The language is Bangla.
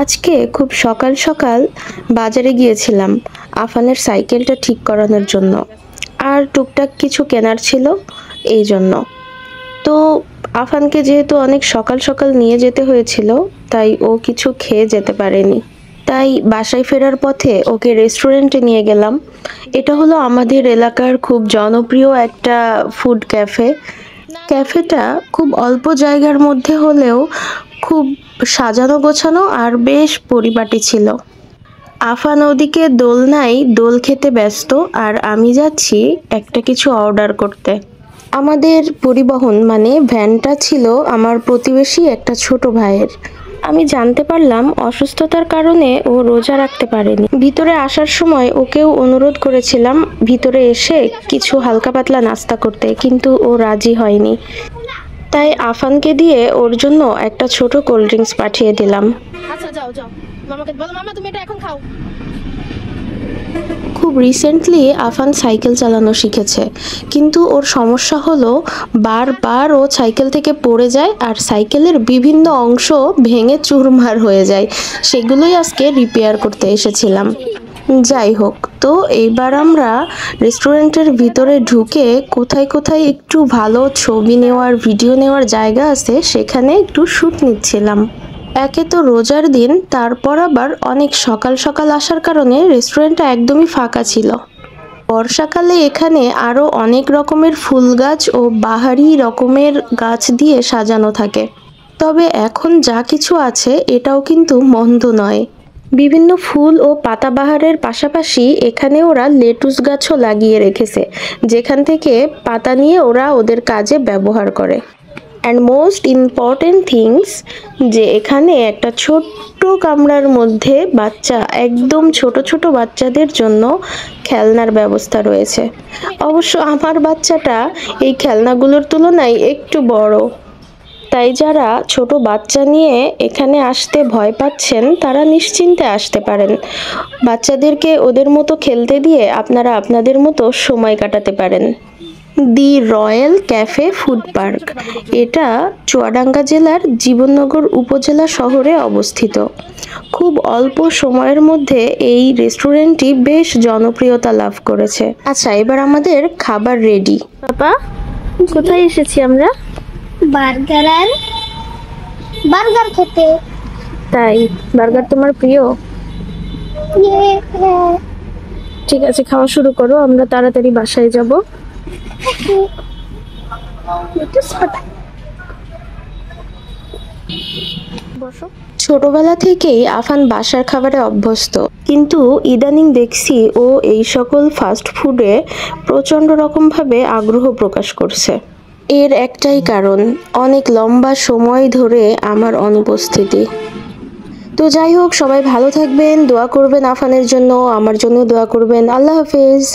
আজকে খুব সকাল সকাল বাজারে গিয়েছিলাম আফানের সাইকেলটা ঠিক করানোর জন্য, আর টুকটাক কিছু কেনার ছিল এই জন্য। তো আফানকে যেহেতু অনেক সকাল সকাল নিয়ে যেতে হয়েছিল, তাই ও কিছু খেয়ে যেতে পারেনি। তাই বাসায় ফেরার পথে ওকে রেস্টুরেন্টে নিয়ে গেলাম। এটা হলো আমাদের এলাকার খুব জনপ্রিয় একটা ফুড ক্যাফে। ক্যাফেটা খুব অল্প জায়গার মধ্যে হলেও খুব সাজানো গোছানো আর বেশ পরিপাটি ছিল। আফান ওদিকে দোলনায় দোল খেতে ব্যস্ত, আর আমি যাচ্ছি একটা কিছু অর্ডার করতে। আমাদের পরিবহন মানে ভ্যানটা ছিল আমার প্রতিবেশী একটা ছোট ভাইয়ের। আমি জানতে পারলাম অসুস্থতার কারণে ও রোজা রাখতে পারেনি। ভিতরে আসার সময় ওকেও অনুরোধ করেছিলাম ভিতরে এসে কিছু হালকা পাতলা নাস্তা করতে, কিন্তু ও রাজি হয়নি। তাই আফানকে দিয়ে ওর জন্য একটা ছোট কোল্ড ড্রিঙ্কস পাঠিয়ে দিলাম। আচ্ছা যাও যাও, মামাকে বলো মামা তুমি এটা এখন খাও। খুব রিসেন্টলি আফান সাইকেল চালানো শিখেছে, কিন্তু ওর সমস্যা হলো বারবার ও সাইকেল থেকে পড়ে যায় আর সাইকেলের বিভিন্ন অংশ ভেঙে চুরমার হয়ে যায়। সেগুলোই আজকে রিপেয়ার করতে এসেছিলাম। যাই হোক, তো এইবার আমরা রেস্টুরেন্টের ভিতরে ঢুকে কোথায় কোথায় একটু ভালো ছবি নেওয়ার ভিডিও নেওয়ার জায়গা আছে সেখানে একটু শ্যুট নিচ্ছিলাম। একে তো রোজার দিন, তারপর আবার অনেক সকাল সকাল আসার কারণে রেস্টুরেন্টটা একদমই ফাঁকা ছিল। বর্ষাকালে এখানে আরও অনেক রকমের ফুল গাছ ও বাহারি রকমের গাছ দিয়ে সাজানো থাকে। তবে এখন যা কিছু আছে এটাও কিন্তু মন্দ নয়। বিভিন্ন ফুল ও পাতাবাহারের পাশাপাশি এখানে ওরা লেটুস গাছও লাগিয়ে রেখেছে, যেখান থেকে পাতা নিয়ে ওরা ওদের কাজে ব্যবহার করে। অ্যান্ড মোস্ট ইম্পর্টেন্ট থিংস, যে এখানে একটা ছোট্ট কামরার মধ্যে বাচ্চা, একদম ছোট ছোট বাচ্চাদের জন্য খেলনার ব্যবস্থা রয়েছে। অবশ্য আমার বাচ্চাটা এই খেলনাগুলোর তুলনায় একটু বড়, তাই যারা ছোট বাচ্চা নিয়ে এখানে আসতে ভয় পাচ্ছেন তারা নিশ্চিন্তে আসতে পারেন। বাচ্চাদেরকে ওদের মতো খেলতে দিয়ে আপনারা আপনাদের মতো সময় কাটাতে পারেন। দি রয়্যাল ক্যাফে ফুড পার্ক, এটা চুয়াডাঙ্গা জেলার জীবননগর উপজেলা শহরে অবস্থিত। খুব অল্প সময়ের মধ্যে এই রেস্টুরেন্টটি বেশ জনপ্রিয়তা লাভ করেছে। আচ্ছা, এবার আমাদের খাবার রেডি। পাপা, কোথায় এসেছি আমরা? বার্গার খেতে। তাই? বার্গার তোমার প্রিয়? ঠিক আছে, খাওয়া শুরু করো, আমরা তাড়াতাড়ি বাসায় যাব। ছোটবেলা থেকেই আফান বাসার খাবারে অভ্যস্ত, কিন্তু ইদানিং দেখছি ও এই সকল ফাস্ট ফুডে প্রচন্ড রকমভাবে আগ্রহ প্রকাশ করছে। এর একটাই কারণ, অনেক লম্বা সময় ধরে আমার অনুপস্থিতি। তো যাই হোক, সবাই ভালো থাকবেন, দোয়া করবেন আফানের জন্য, আমার জন্য দোয়া করবেন। আল্লাহ হাফেজ।